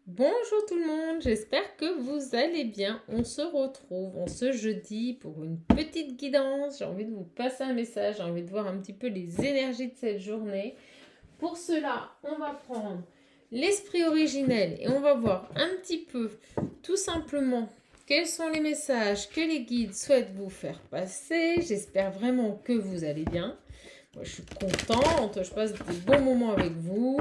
Bonjour tout le monde, j'espère que vous allez bien. On se retrouve en ce jeudi pour une petite guidance. J'ai envie de vous passer un message, j'ai envie de voir un petit peu les énergies de cette journée. Pour cela, on va prendre l'esprit originel et on va voir un petit peu tout simplement quels sont les messages que les guides souhaitent vous faire passer. J'espère vraiment que vous allez bien. Moi, je suis contente, je passe des bons moments avec vous.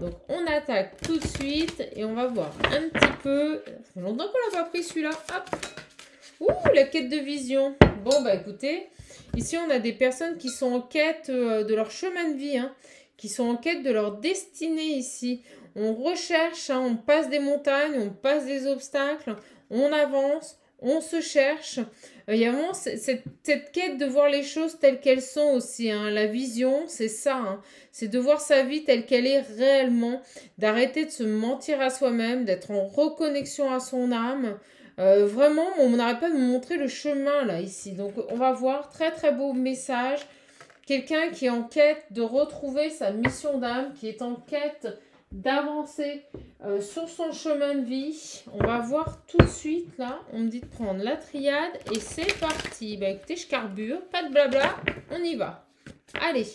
Donc on attaque tout de suite et on va voir un petit peu. Ça fait longtemps qu'on n'a pas pris celui-là. Hop. Ouh, la quête de vision. Bon bah écoutez, ici on a des personnes qui sont en quête de leur chemin de vie, hein, qui sont en quête de leur destinée ici. On recherche, hein, on passe des montagnes, on passe des obstacles, on avance, on se cherche. Il y a vraiment cette quête de voir les choses telles qu'elles sont aussi, hein. La vision, c'est ça, hein. C'est de voir sa vie telle qu'elle est réellement, d'arrêter de se mentir à soi-même, d'être en reconnexion à son âme. Vraiment, on n'arrête pas de me montrer le chemin là, ici. Donc, on va voir, très très beau message. Quelqu'un qui est en quête de retrouver sa mission d'âme, qui est en quête d'avancer sur son chemin de vie. On va voir tout de suite là. On me dit de prendre la triade et c'est parti. Bah écoutez, je carbure, pas de blabla, on y va. Allez.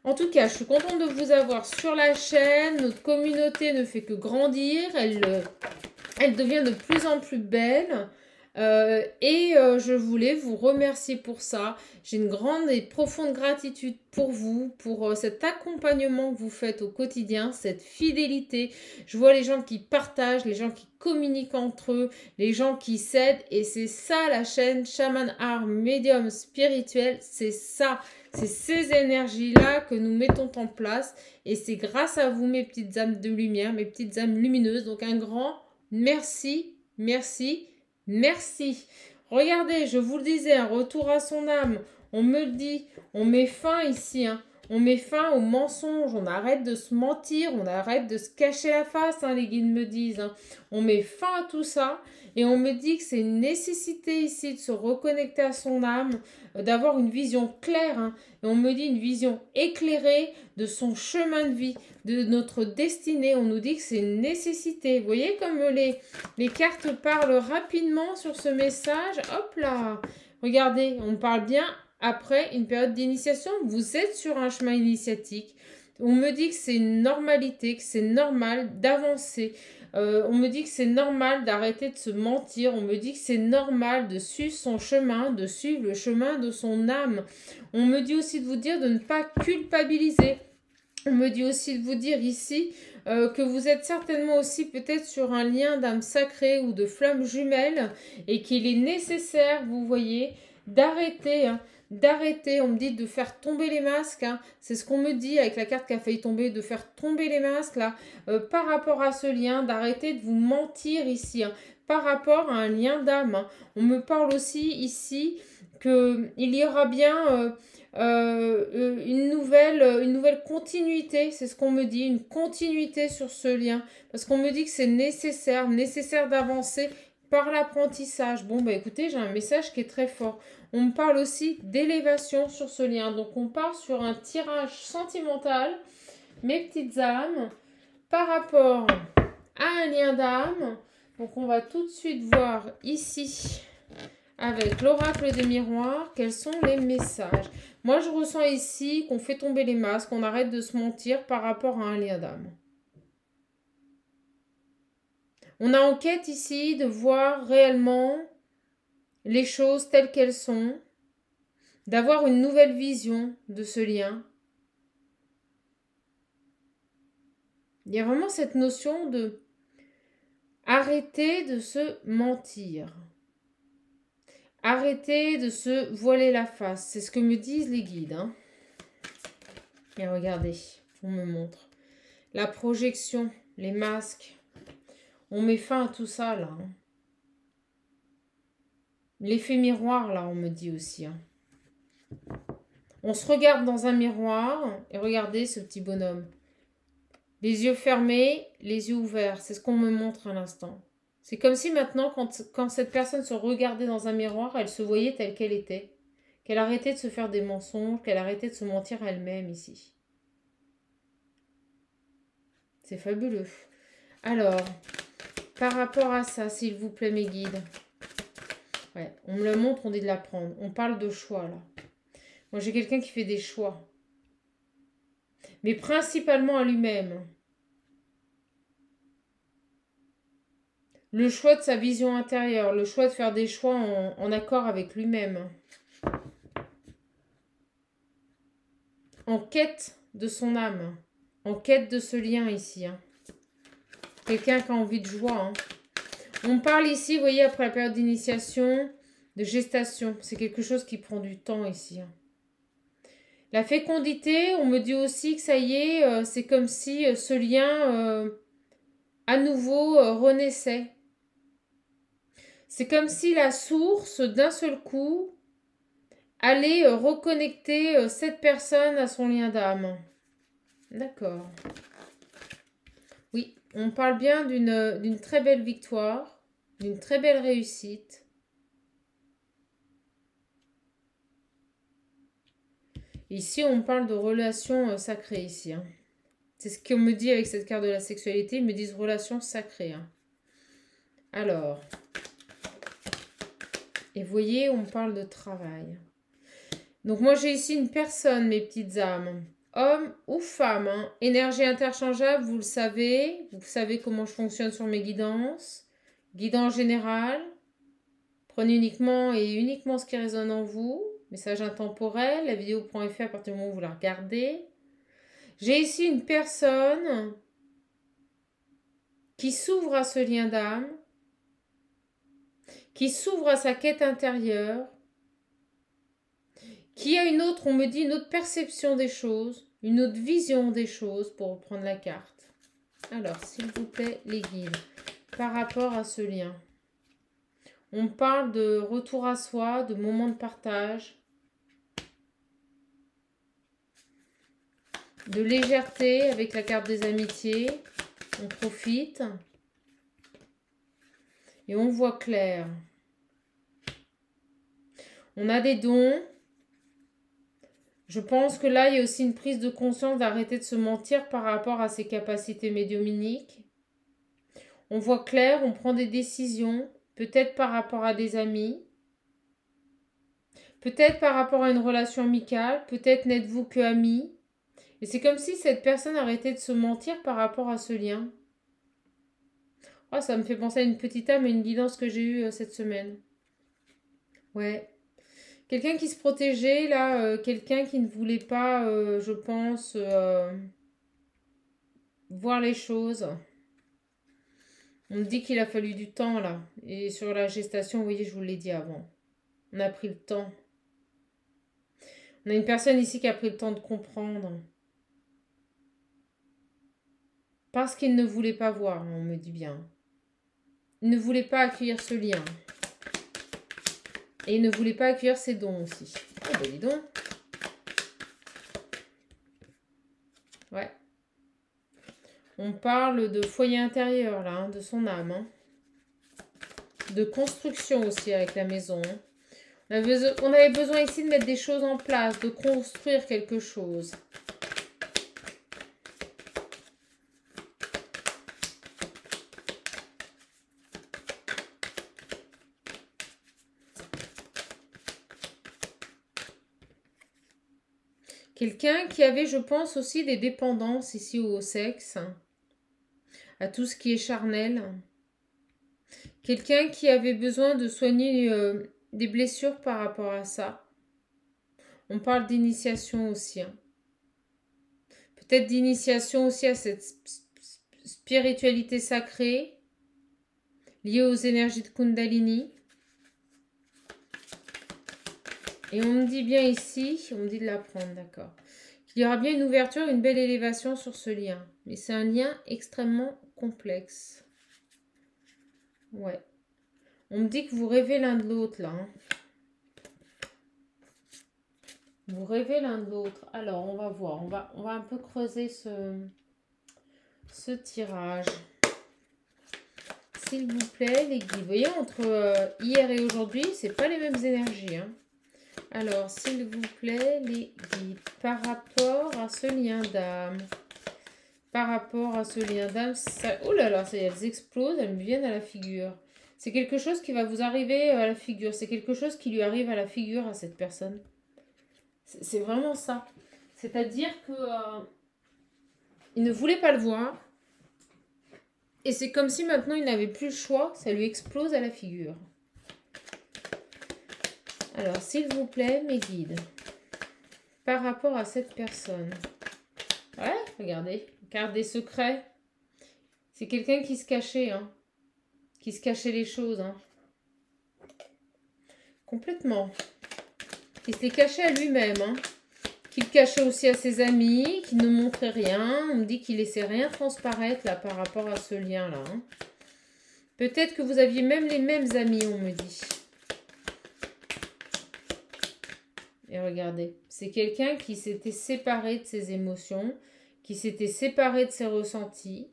En tout cas, je suis contente de vous avoir sur la chaîne. Notre communauté ne fait que grandir. Elle devient de plus en plus belle. Je voulais vous remercier pour ça. J'ai une grande et profonde gratitude pour vous, pour cet accompagnement que vous faites au quotidien, cette fidélité. Je vois les gens qui partagent, les gens qui communiquent entre eux, les gens qui s'aident. Et c'est ça la chaîne Shaman Art Médium Spirituel. C'est ça. C'est ces énergies-là que nous mettons en place. Et c'est grâce à vous, mes petites âmes de lumière, mes petites âmes lumineuses. Donc un grand merci, merci. Merci. Regardez, je vous le disais, un retour à son âme. On me le dit, on met fin ici, hein. On met fin aux mensonges, on arrête de se mentir, on arrête de se cacher la face, hein, les guides me disent, hein. On met fin à tout ça et on me dit que c'est une nécessité ici de se reconnecter à son âme, d'avoir une vision claire, hein. Et on me dit une vision éclairée de son chemin de vie, de notre destinée. On nous dit que c'est une nécessité. Vous voyez comme les cartes parlent rapidement sur ce message. Hop là. Regardez, on parle bien après une période d'initiation. Vous êtes sur un chemin initiatique. On me dit que c'est une normalité, que c'est normal d'avancer. On me dit que c'est normal d'arrêter de se mentir. On me dit que c'est normal de suivre son chemin, de suivre le chemin de son âme. On me dit aussi de vous dire de ne pas culpabiliser. On me dit aussi de vous dire ici que vous êtes certainement aussi peut-être sur un lien d'âme sacrée ou de flamme jumelle et qu'il est nécessaire, vous voyez, d'arrêter, hein, d'arrêter. On me dit de faire tomber les masques, hein. C'est ce qu'on me dit avec la carte qui a failli tomber, de faire tomber les masques là, par rapport à ce lien, d'arrêter de vous mentir ici, hein, par rapport à un lien d'âme, hein. On me parle aussi ici qu'il y aura bien une nouvelle continuité, c'est ce qu'on me dit, une continuité sur ce lien, parce qu'on me dit que c'est nécessaire d'avancer par l'apprentissage. Bon, bah écoutez, j'ai un message qui est très fort. On me parle aussi d'élévation sur ce lien, donc on part sur un tirage sentimental, mes petites âmes, par rapport à un lien d'âme. Donc on va tout de suite voir ici avec l'oracle des miroirs, quels sont les messages. Moi, je ressens ici qu'on fait tomber les masques, qu'on arrête de se mentir par rapport à un lien d'âme. On a en quête ici de voir réellement les choses telles qu'elles sont, d'avoir une nouvelle vision de ce lien. Il y a vraiment cette notion de arrêter de se mentir. Arrêtez de se voiler la face. C'est ce que me disent les guides, hein. Et regardez, on me montre. La projection, les masques. On met fin à tout ça, là, hein. L'effet miroir, là, on me dit aussi, hein. On se regarde dans un miroir et regardez ce petit bonhomme. Les yeux fermés, les yeux ouverts. C'est ce qu'on me montre à l'instant. C'est comme si maintenant, quand cette personne se regardait dans un miroir, elle se voyait telle qu'elle était. Qu'elle arrêtait de se faire des mensonges, qu'elle arrêtait de se mentir à elle-même ici. C'est fabuleux. Alors, par rapport à ça, s'il vous plaît, mes guides. Ouais, on me le montre, on dit de l'apprendre. On parle de choix, là. Moi, j'ai quelqu'un qui fait des choix. Mais principalement à lui-même. Le choix de sa vision intérieure. Le choix de faire des choix en accord avec lui-même. En quête de son âme. En quête de ce lien ici. Hein. Quelqu'un qui a envie de joie. Hein. On parle ici, vous voyez, après la période d'initiation, de gestation. C'est quelque chose qui prend du temps ici. Hein. La fécondité, on me dit aussi que ça y est, c'est comme si ce lien à nouveau renaissait. C'est comme si la source, d'un seul coup, allait reconnecter cette personne à son lien d'âme. D'accord. Oui, on parle bien d'une très belle victoire, d'une très belle réussite. Ici, on parle de relations sacrées ici. Hein. C'est ce qu'on me dit avec cette carte de la sexualité. Ils me disent relations sacrées. Hein. Alors, et vous voyez, on parle de travail. Donc moi, j'ai ici une personne, mes petites âmes. Homme ou femme. Hein. Énergie interchangeable, vous le savez. Vous savez comment je fonctionne sur mes guidances. Guidance générale. Prenez uniquement et uniquement ce qui résonne en vous. Message intemporel. La vidéo prend effet à partir du moment où vous la regardez. J'ai ici une personne qui s'ouvre à ce lien d'âme, qui s'ouvre à sa quête intérieure, qui a une autre, on me dit, une autre perception des choses, une autre vision des choses, pour reprendre la carte. Alors, s'il vous plaît, les guides, par rapport à ce lien. On parle de retour à soi, de moments de partage, de légèreté avec la carte des amitiés. On profite. Et on voit clair. On a des dons. Je pense que là, il y a aussi une prise de conscience d'arrêter de se mentir par rapport à ses capacités médiumniques. On voit clair, on prend des décisions, peut-être par rapport à des amis, peut-être par rapport à une relation amicale, peut-être n'êtes-vous que amis. Et c'est comme si cette personne arrêtait de se mentir par rapport à ce lien. Oh, ça me fait penser à une petite âme et une guidance que j'ai eue cette semaine. Ouais. Quelqu'un qui se protégeait, là, quelqu'un qui ne voulait pas, je pense, voir les choses. On me dit qu'il a fallu du temps, là. Et sur la gestation, vous voyez, je vous l'ai dit avant. On a pris le temps. On a une personne ici qui a pris le temps de comprendre. Parce qu'il ne voulait pas voir, on me dit bien. Il ne voulait pas accueillir ce lien. Et il ne voulait pas accueillir ses dons aussi. Oh, ben dis donc. Ouais. On parle de foyer intérieur, là, hein, de son âme. Hein. De construction aussi avec la maison. Hein. On avait besoin ici de mettre des choses en place, de construire quelque chose. Quelqu'un qui avait, je pense, aussi des dépendances ici au sexe, à tout ce qui est charnel. Quelqu'un qui avait besoin de soigner des blessures par rapport à ça. On parle d'initiation aussi. Hein. Peut-être d'initiation aussi à cette spiritualité sacrée liée aux énergies de Kundalini. Et on me dit bien ici, on me dit de l'apprendre, d'accord, qu'il y aura bien une ouverture, une belle élévation sur ce lien. Mais c'est un lien extrêmement complexe. Ouais. On me dit que vous rêvez l'un de l'autre, là. Hein. Vous rêvez l'un de l'autre. Alors, on va voir. On va un peu creuser ce tirage. S'il vous plaît, les guides. Vous voyez, entre hier et aujourd'hui, c'est pas les mêmes énergies, hein. Alors, s'il vous plaît, les guides, par rapport à ce lien d'âme, par rapport à ce lien d'âme. Oh là là, ça y est, elles explosent, elles me viennent à la figure. C'est quelque chose qui va vous arriver à la figure. C'est quelque chose qui lui arrive à la figure à cette personne. C'est vraiment ça. C'est-à-dire que il ne voulait pas le voir. Et c'est comme si maintenant il n'avait plus le choix. Ça lui explose à la figure. Alors, s'il vous plaît, mes guides, par rapport à cette personne. Ouais, regardez. Carte des secrets. C'est quelqu'un qui se cachait, hein. Qui se cachait les choses, hein. Complètement. Qui se les cachait à lui-même, hein. Qu'il cachait aussi à ses amis, qu'il ne montrait rien. On me dit qu'il laissait rien transparaître là par rapport à ce lien-là. Hein. Peut-être que vous aviez même les mêmes amis, on me dit. Et regardez, c'est quelqu'un qui s'était séparé de ses émotions, qui s'était séparé de ses ressentis.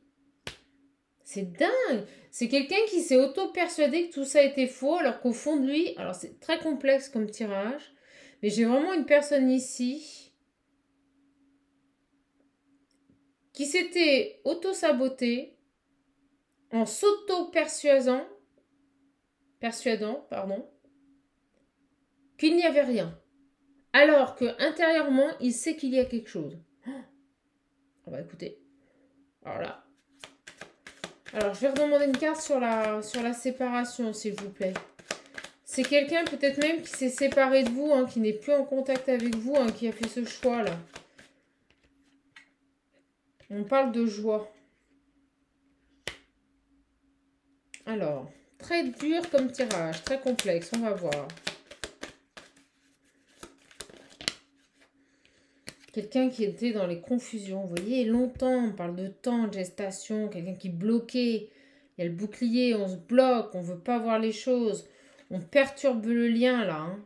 C'est dingue! C'est quelqu'un qui s'est auto-persuadé que tout ça était faux, alors qu'au fond de lui, alors c'est très complexe comme tirage, mais j'ai vraiment une personne ici qui s'était auto-sabotée en s'auto-persuadant, qu'il n'y avait rien. Alors que intérieurement, il sait qu'il y a quelque chose. On va écouter. Alors là. Alors, je vais redemander une carte sur la séparation, s'il vous plaît. C'est quelqu'un peut-être même qui s'est séparé de vous, hein, qui n'est plus en contact avec vous, hein, qui a fait ce choix-là. On parle de joie. Alors, très dur comme tirage, très complexe, on va voir. Quelqu'un qui était dans les confusions, vous voyez, longtemps, on parle de temps, de gestation, quelqu'un qui est bloqué. Il y a le bouclier, on se bloque, on ne veut pas voir les choses. On perturbe le lien là. Hein.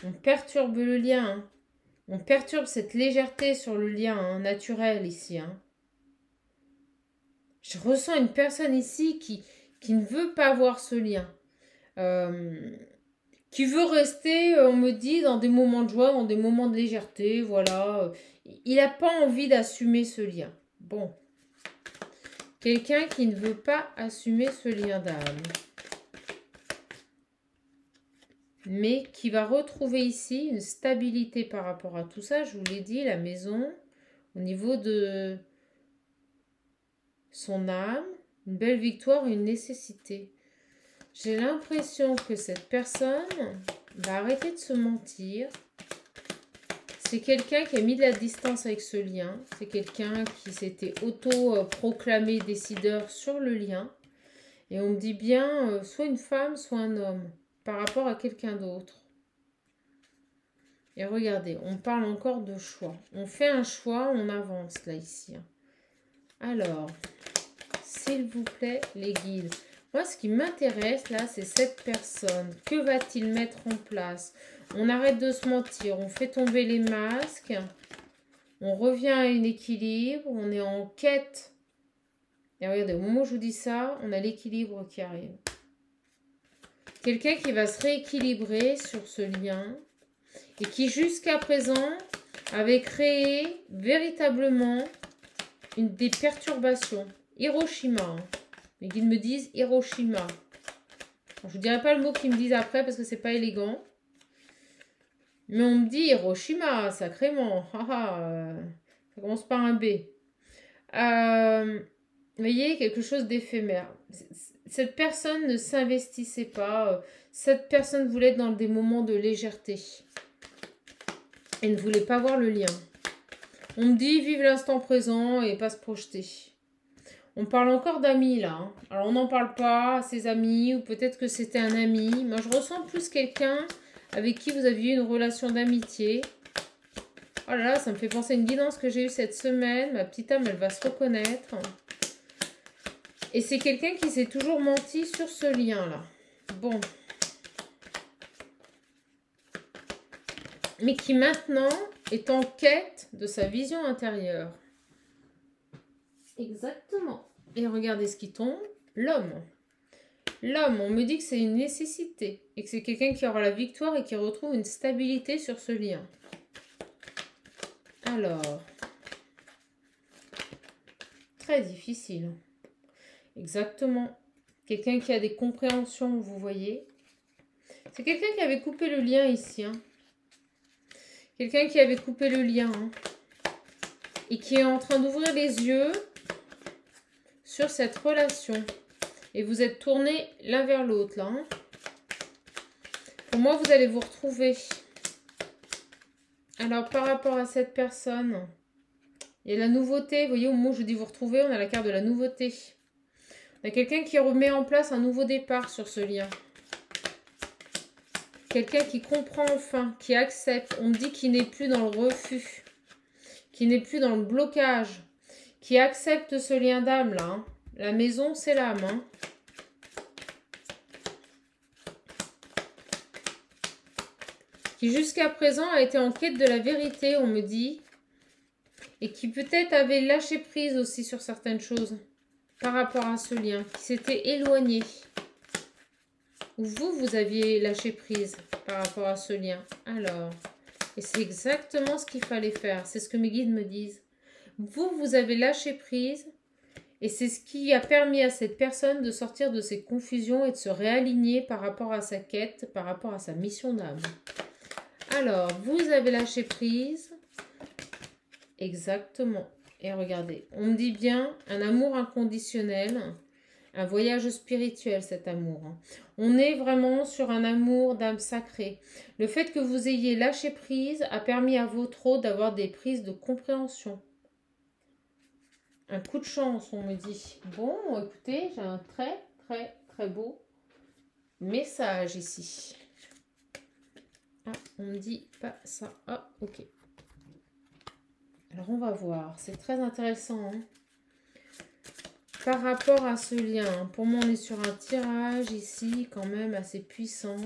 On perturbe le lien. Hein. On perturbe cette légèreté sur le lien hein, naturel ici. Hein. Je ressens une personne ici qui ne veut pas voir ce lien. Qui veut rester, on me dit, dans des moments de joie, dans des moments de légèreté, voilà. Il n'a pas envie d'assumer ce lien. Bon. Quelqu'un qui ne veut pas assumer ce lien d'âme. Mais qui va retrouver ici une stabilité par rapport à tout ça. Je vous l'ai dit, la maison, au niveau de son âme, une belle victoire et une nécessité. J'ai l'impression que cette personne va arrêter de se mentir. C'est quelqu'un qui a mis de la distance avec ce lien. C'est quelqu'un qui s'était auto-proclamé décideur sur le lien. Et on me dit bien, soit une femme, soit un homme, par rapport à quelqu'un d'autre. Et regardez, on parle encore de choix. On fait un choix, on avance là, ici. Alors, s'il vous plaît, les guides. Moi, ce qui m'intéresse, là, c'est cette personne. Que va-t-il mettre en place? On arrête de se mentir. On fait tomber les masques. On revient à un équilibre. On est en quête. Et regardez, au moment où je vous dis ça, on a l'équilibre qui arrive. Quelqu'un qui va se rééquilibrer sur ce lien. Et qui, jusqu'à présent, avait créé véritablement des perturbations. Hiroshima. Les guides me disent Hiroshima. Je ne vous dirai pas le mot qu'ils me disent après parce que c'est pas élégant. Mais on me dit Hiroshima, sacrément. Ça commence par un B. Vous voyez, quelque chose d'éphémère. Cette personne ne s'investissait pas. Cette personne voulait être dans des moments de légèreté. Elle ne voulait pas voir le lien. On me dit vive l'instant présent et pas se projeter. On parle encore d'amis là. Hein. Alors on n'en parle pas à ses amis ou peut-être que c'était un ami. Moi je ressens plus quelqu'un avec qui vous aviez une relation d'amitié. Oh là là, ça me fait penser à une guidance que j'ai eue cette semaine. Ma petite âme, elle va se reconnaître. Et c'est quelqu'un qui s'est toujours menti sur ce lien là. Bon. Mais qui maintenant est en quête de sa vision intérieure. Exactement. Et regardez ce qui tombe. L'homme. L'homme, on me dit que c'est une nécessité. Et que c'est quelqu'un qui aura la victoire et qui retrouve une stabilité sur ce lien. Alors. très difficile. Exactement. Quelqu'un qui a des compréhensions, vous voyez. C'est quelqu'un qui avait coupé le lien ici. Hein. Quelqu'un qui avait coupé le lien. Hein. Et qui est en train d'ouvrir les yeux sur cette relation. Et vous êtes tournés l'un vers l'autre, là. Hein. Pour moi, vous allez vous retrouver. Alors, par rapport à cette personne, il y a la nouveauté. Vous voyez, au moment où je dis vous retrouver, on a la carte de la nouveauté. On a quelqu'un qui remet en place un nouveau départ sur ce lien. Quelqu'un qui comprend enfin, qui accepte. On me dit qu'il n'est plus dans le refus, qui n'est plus dans le blocage, qui accepte ce lien d'âme, là. Hein. La maison, c'est l'âme, hein. Qui jusqu'à présent a été en quête de la vérité, on me dit, et qui peut-être avait lâché prise aussi sur certaines choses par rapport à ce lien, qui s'était éloigné. Ou vous aviez lâché prise par rapport à ce lien. Alors, et c'est exactement ce qu'il fallait faire, c'est ce que mes guides me disent. Vous avez lâché prise, et c'est ce qui a permis à cette personne de sortir de ses confusions et de se réaligner par rapport à sa quête, par rapport à sa mission d'âme. Alors, vous avez lâché prise. Exactement. Et regardez, on me dit bien un amour inconditionnel, un voyage spirituel, cet amour. On est vraiment sur un amour d'âme sacrée. Le fait que vous ayez lâché prise a permis à votre hôte d'avoir des prises de compréhension. Un coup de chance, on me dit. Bon, écoutez, j'ai un très beau message ici. Ah, on me dit pas ça. Ah, ok. Alors, on va voir. C'est très intéressant. Hein. Par rapport à ce lien, pour moi, on est sur un tirage ici, quand même assez puissant.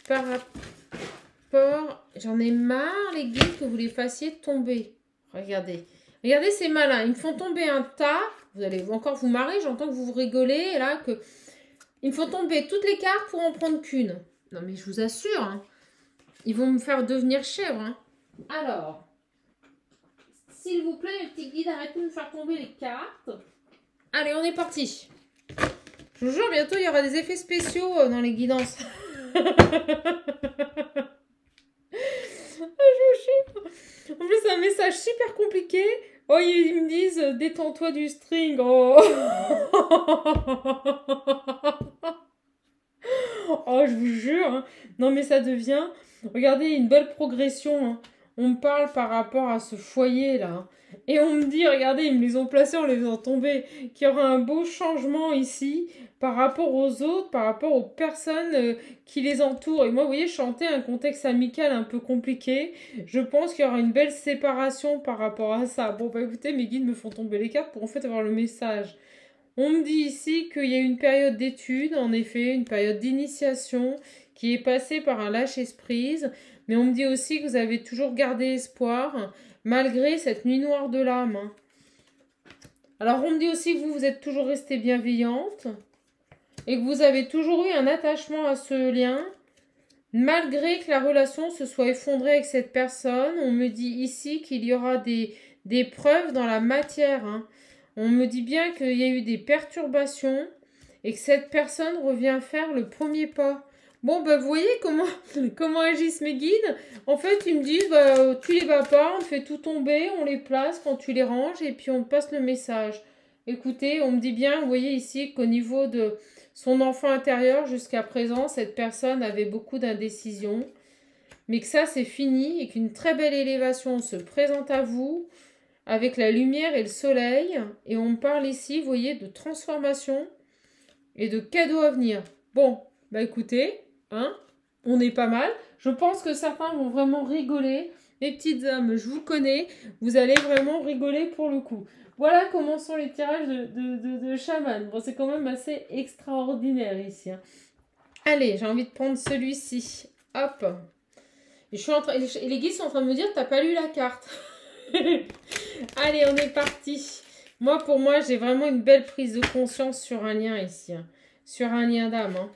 Par rapport... J'en ai marre, les guides, que vous les fassiez tomber. Regardez. Regardez, c'est malin. Ils me font tomber un tas. Vous allez encore vous marrer. J'entends que vous vous rigolez. Là, que... Ils me font tomber toutes les cartes pour en prendre qu'une. Non, mais je vous assure, hein, ils vont me faire devenir chèvre. Hein. Alors, s'il vous plaît, les petits guides, arrêtez de me faire tomber les cartes. Allez, on est parti. Je vous jure, bientôt, il y aura des effets spéciaux dans les guidances. Je vous jure. En plus, c'est un message super compliqué. Oh, ils me disent, détends-toi du string. Oh. Oh, je vous jure. Hein. Non, mais ça devient... Regardez, une belle progression. Hein. On me parle par rapport à ce foyer-là. Et on me dit, regardez, ils me les ont placés en les faisant tomber, qu'il y aura un beau changement ici par rapport aux autres, par rapport aux personnes qui les entourent. Et moi, vous voyez, chanter un contexte amical un peu compliqué. Je pense qu'il y aura une belle séparation par rapport à ça. Bon, bah écoutez, mes guides me font tomber les cartes pour en fait avoir le message. On me dit ici qu'il y a une période d'étude, en effet, une période d'initiation qui est passée par un lâcher-prise. Mais on me dit aussi que vous avez toujours gardé espoir, malgré cette nuit noire de l'âme. Alors, on me dit aussi que vous êtes toujours restée bienveillante et que vous avez toujours eu un attachement à ce lien, malgré que la relation se soit effondrée avec cette personne. On me dit ici qu'il y aura des preuves dans la matière. Hein. On me dit bien qu'il y a eu des perturbations et que cette personne revient faire le premier pas. Bon, bah, vous voyez comment agissent mes guides. En fait, ils me disent, bah, tu les vas pas, on fait tout tomber, on les place quand tu les ranges et puis on passe le message. Écoutez, on me dit bien, vous voyez ici qu'au niveau de son enfant intérieur, jusqu'à présent, cette personne avait beaucoup d'indécision. Mais que ça, c'est fini et qu'une très belle élévation se présente à vous avec la lumière et le soleil. Et on me parle ici, vous voyez, de transformation et de cadeaux à venir. Bon, bah écoutez... Hein, on est pas mal. Je pense que certains vont vraiment rigoler. Les petites âmes, je vous connais. Vous allez vraiment rigoler pour le coup. Voilà comment sont les tirages de chaman. Bon, c'est quand même assez extraordinaire ici. Hein. Allez, j'ai envie de prendre celui-ci. Hop. Et les guides sont en train de me dire, t'as pas lu la carte. Allez, on est parti. Moi, pour moi, j'ai vraiment une belle prise de conscience sur un lien ici. Hein. Sur un lien d'âme. Hein.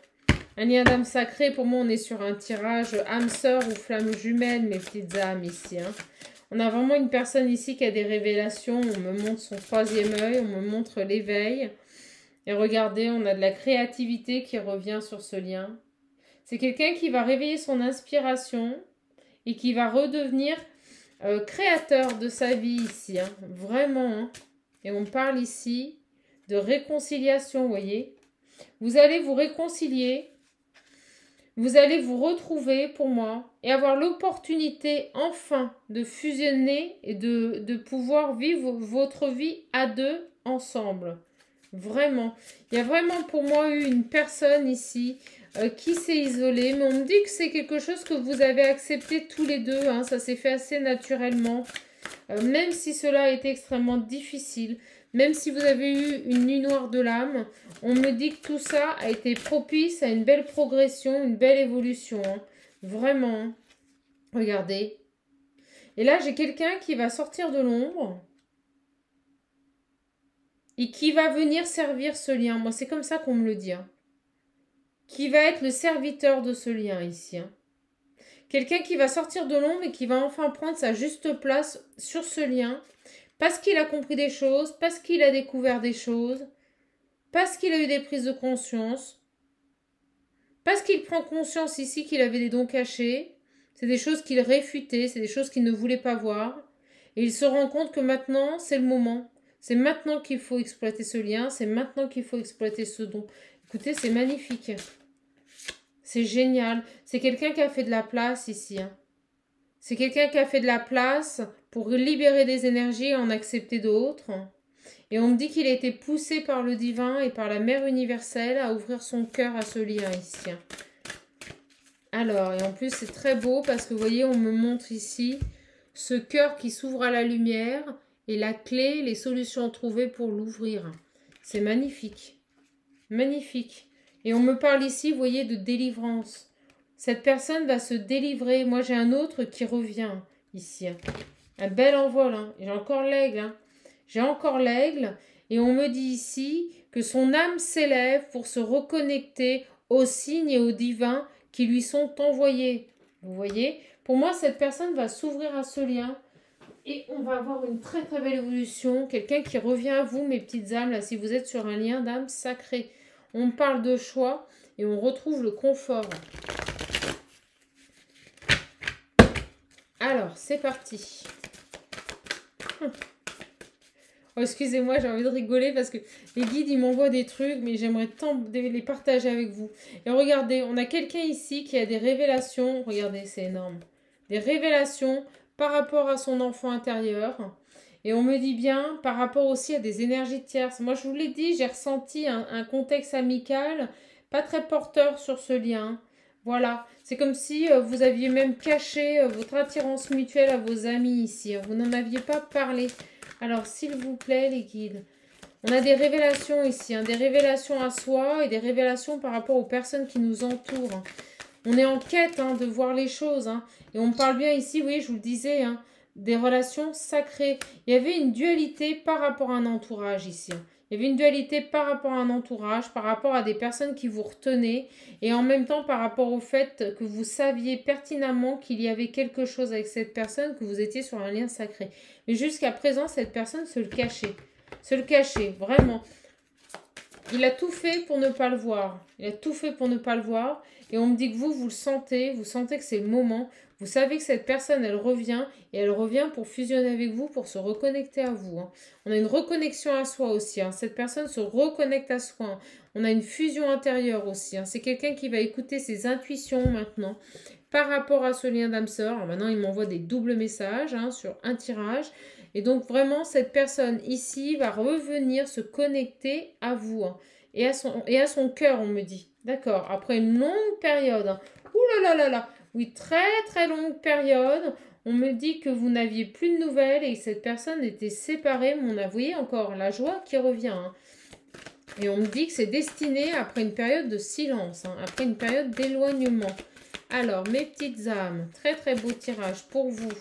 Un lien d'âme sacrée, pour moi, on est sur un tirage âme sœur ou flamme jumelle, mes petites âmes ici. Hein. On a vraiment une personne ici qui a des révélations. On me montre son troisième œil, on me montre l'éveil. Et regardez, on a de la créativité qui revient sur ce lien. C'est quelqu'un qui va réveiller son inspiration et qui va redevenir créateur de sa vie ici. Hein. Vraiment. Hein. Et on parle ici de réconciliation, vous voyez. Vous allez vous réconcilier. Vous allez vous retrouver pour moi et avoir l'opportunité enfin de fusionner et de pouvoir vivre votre vie à deux ensemble. Vraiment. Il y a vraiment pour moi eu une personne ici qui s'est isolée. Mais on me dit que c'est quelque chose que vous avez accepté tous les deux. Hein, ça s'est fait assez naturellement. Même si cela a été extrêmement difficile. Même si vous avez eu une nuit noire de l'âme. On me dit que tout ça a été propice à une belle progression, une belle évolution. Hein. Vraiment. Regardez. Et là, j'ai quelqu'un qui va sortir de l'ombre. Et qui va venir servir ce lien. Moi, c'est comme ça qu'on me le dit. Hein. Qui va être le serviteur de ce lien ici. Hein. Quelqu'un qui va sortir de l'ombre et qui va enfin prendre sa juste place sur ce lien. Parce qu'il a compris des choses, parce qu'il a découvert des choses, parce qu'il a eu des prises de conscience, parce qu'il prend conscience ici qu'il avait des dons cachés. C'est des choses qu'il réfutait, c'est des choses qu'il ne voulait pas voir. Et il se rend compte que maintenant, c'est le moment. C'est maintenant qu'il faut exploiter ce lien. C'est maintenant qu'il faut exploiter ce don. Écoutez, c'est magnifique. C'est génial. C'est quelqu'un qui a fait de la place ici. Hein. C'est quelqu'un qui a fait de la place pour libérer des énergies et en accepter d'autres. Et on me dit qu'il a été poussé par le divin et par la mère universelle à ouvrir son cœur à ce lien ici. Alors, et en plus, c'est très beau parce que vous voyez, on me montre ici ce cœur qui s'ouvre à la lumière. Et la clé, les solutions trouvées pour l'ouvrir. C'est magnifique. Magnifique. Et on me parle ici, vous voyez, de délivrance. Cette personne va se délivrer. Moi, j'ai un autre qui revient ici. Un bel envol. Hein. J'ai encore l'aigle. Hein. J'ai encore l'aigle. Et on me dit ici que son âme s'élève pour se reconnecter aux signes et aux divins qui lui sont envoyés. Vous voyez? Pour moi, cette personne va s'ouvrir à ce lien. Et on va avoir une très très belle évolution. Quelqu'un qui revient à vous, mes petites âmes, là, si vous êtes sur un lien d'âme sacré. On parle de choix et on retrouve le confort. Alors, c'est parti. Oh, excusez-moi, j'ai envie de rigoler parce que les guides, ils m'envoient des trucs, mais j'aimerais tant les partager avec vous. Et regardez, on a quelqu'un ici qui a des révélations. Regardez, c'est énorme. Des révélations par rapport à son enfant intérieur. Et on me dit bien, par rapport aussi à des énergies tierces. Moi, je vous l'ai dit, j'ai ressenti un contexte amical pas très porteur sur ce lien. Voilà, c'est comme si vous aviez même caché votre attirance mutuelle à vos amis ici. Vous n'en aviez pas parlé. Alors, s'il vous plaît, les guides, on a des révélations ici, hein, des révélations à soi et des révélations par rapport aux personnes qui nous entourent. On est en quête de voir les choses. Hein, et on parle bien ici, vous voyez, je vous le disais, hein, des relations sacrées. Il y avait une dualité par rapport à un entourage ici. Hein. Il y avait une dualité par rapport à un entourage, par rapport à des personnes qui vous retenaient et en même temps par rapport au fait que vous saviez pertinemment qu'il y avait quelque chose avec cette personne, que vous étiez sur un lien sacré. Mais jusqu'à présent, cette personne se le cachait. Se le cachait, vraiment. Il a tout fait pour ne pas le voir. Il a tout fait pour ne pas le voir. Et on me dit que vous le sentez que c'est le moment. Vous savez que cette personne, elle revient. Et elle revient pour fusionner avec vous, pour se reconnecter à vous. Hein. On a une reconnexion à soi aussi. Hein. Cette personne se reconnecte à soi. Hein. On a une fusion intérieure aussi. Hein. C'est quelqu'un qui va écouter ses intuitions maintenant. Par rapport à ce lien d'âme sœur. Alors maintenant, il m'envoie des doubles messages sur un tirage. Et donc vraiment, cette personne ici va revenir se connecter à vous. Hein, et à son cœur, on me dit. D'accord, après une longue période. Hein. Ouh là là là là. Oui, très très longue période. On me dit que vous n'aviez plus de nouvelles et que cette personne était séparée. Mais on a, vous voyez encore, la joie qui revient. Hein. Et on me dit que c'est destiné après une période de silence. Hein, après une période d'éloignement. Alors, mes petites âmes, très très beau tirage pour vous.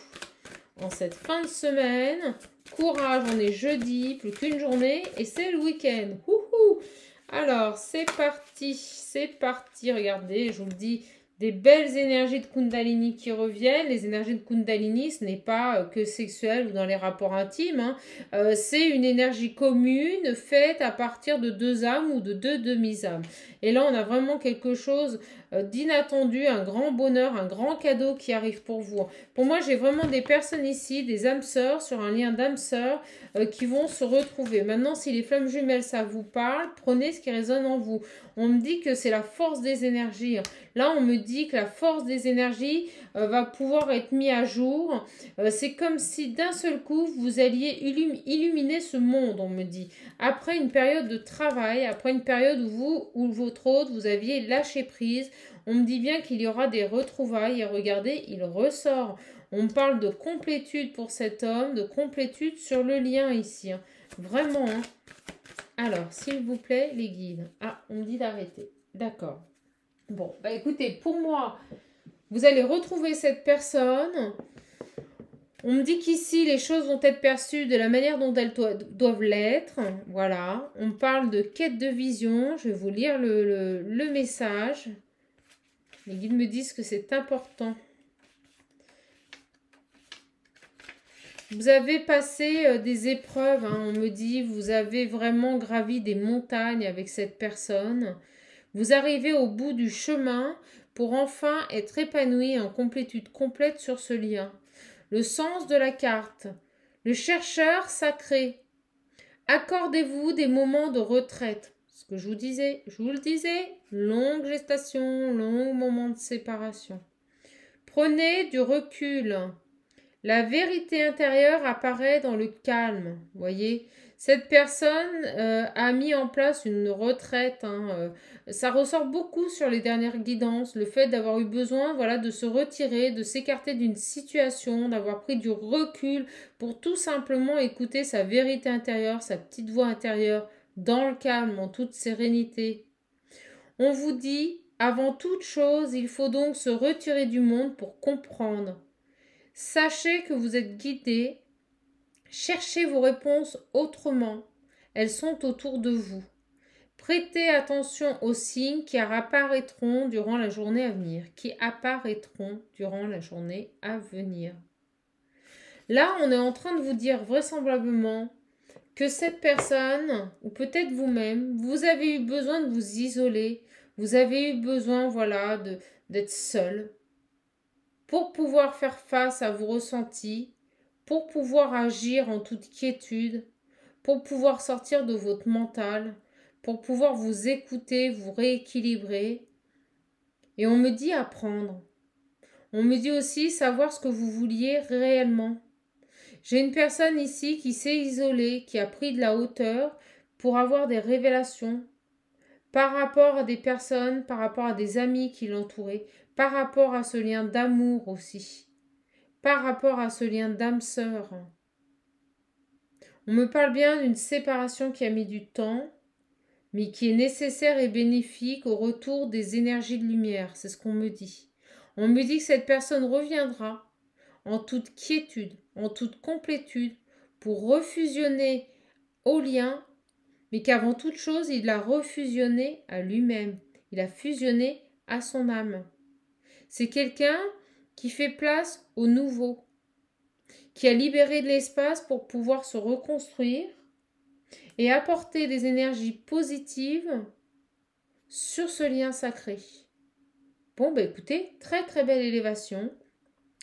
En cette fin de semaine, courage, on est jeudi, plus qu'une journée et c'est le week-end. Alors, c'est parti, regardez, je vous le dis, des belles énergies de Kundalini qui reviennent. Les énergies de Kundalini, ce n'est pas que sexuel ou dans les rapports intimes. Hein. C'est une énergie commune faite à partir de deux âmes ou de deux demi-âmes. Et là, on a vraiment quelque chose d'inattendu, un grand bonheur, un grand cadeau qui arrive pour vous. Pour moi, j'ai vraiment des personnes ici, des âmes sœurs, sur un lien d'âmes sœurs qui vont se retrouver. Maintenant, si les flammes jumelles, ça vous parle, prenez ce qui résonne en vous. On me dit que c'est la force des énergies. Là, on me dit que la force des énergies va pouvoir être mise à jour. C'est comme si d'un seul coup, vous alliez illuminer ce monde, on me dit. Après une période de travail, après une période où vous ou votre hôte, vous aviez lâché prise, on me dit bien qu'il y aura des retrouvailles. Et regardez, il ressort. On parle de complétude pour cet homme, de complétude sur le lien ici. Hein. Vraiment. Hein. Alors, s'il vous plaît, les guides. Ah, on me dit d'arrêter. D'accord. Bon, bah écoutez, pour moi, vous allez retrouver cette personne. On me dit qu'ici, les choses vont être perçues de la manière dont elles doivent l'être. Voilà. On parle de quête de vision. Je vais vous lire le message. Les guides me disent que c'est important. Vous avez passé des épreuves, hein, on me dit, vous avez vraiment gravi des montagnes avec cette personne. Vous arrivez au bout du chemin pour enfin être épanoui en complétude complète sur ce lien. Le sens de la carte. Le chercheur sacré. Accordez-vous des moments de retraite. Ce que je vous le disais, longue gestation, long moment de séparation. Prenez du recul. La vérité intérieure apparaît dans le calme, voyez. Cette personne a mis en place une retraite. Hein, ça ressort beaucoup sur les dernières guidances, le fait d'avoir eu besoin voilà, de se retirer, de s'écarter d'une situation, d'avoir pris du recul pour tout simplement écouter sa vérité intérieure, sa petite voix intérieure, dans le calme, en toute sérénité. On vous dit, avant toute chose, il faut donc se retirer du monde pour comprendre. Sachez que vous êtes guidé. Cherchez vos réponses autrement. Elles sont autour de vous. Prêtez attention aux signes qui apparaîtront durant la journée à venir. Là, on est en train de vous dire vraisemblablement que cette personne, ou peut-être vous-même, vous avez eu besoin de vous isoler. Vous avez eu besoin, voilà, d'être seul. Pour pouvoir faire face à vos ressentis, pour pouvoir agir en toute quiétude, pour pouvoir sortir de votre mental, pour pouvoir vous écouter, vous rééquilibrer. Et on me dit apprendre. On me dit aussi savoir ce que vous vouliez réellement. J'ai une personne ici qui s'est isolée, qui a pris de la hauteur pour avoir des révélations par rapport à des personnes, par rapport à des amis qui l'entouraient, par rapport à ce lien d'amour aussi, par rapport à ce lien d'âme sœur. On me parle bien d'une séparation qui a mis du temps, mais qui est nécessaire et bénéfique au retour des énergies de lumière, c'est ce qu'on me dit. On me dit que cette personne reviendra en toute quiétude, en toute complétude, pour refusionner au lien, mais qu'avant toute chose, il l'a refusionné à lui-même, il a fusionné à son âme. C'est quelqu'un qui fait place au nouveau, qui a libéré de l'espace pour pouvoir se reconstruire et apporter des énergies positives sur ce lien sacré. Bon, bah écoutez, très très belle élévation.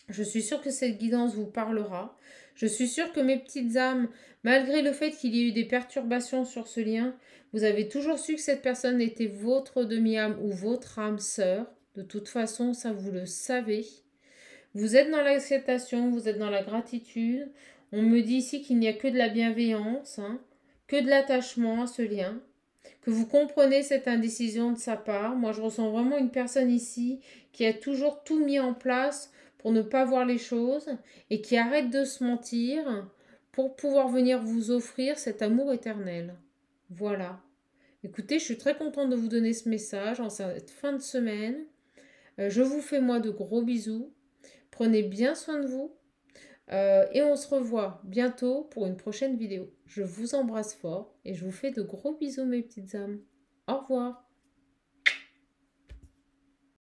Je suis sûre que cette guidance vous parlera. Je suis sûre que mes petites âmes, malgré le fait qu'il y ait eu des perturbations sur ce lien, vous avez toujours su que cette personne était votre demi-âme ou votre âme sœur. De toute façon, ça vous le savez. Vous êtes dans l'acceptation, vous êtes dans la gratitude. On me dit ici qu'il n'y a que de la bienveillance, hein, que de l'attachement à ce lien, que vous comprenez cette indécision de sa part. Moi, je ressens vraiment une personne ici qui a toujours tout mis en place pour ne pas voir les choses et qui arrête de se mentir pour pouvoir venir vous offrir cet amour éternel. Voilà. Écoutez, je suis très contente de vous donner ce message en cette fin de semaine. Je vous fais moi de gros bisous. Prenez bien soin de vous. Et on se revoit bientôt pour une prochaine vidéo. Je vous embrasse fort et je vous fais de gros bisous mes petites âmes. Au revoir.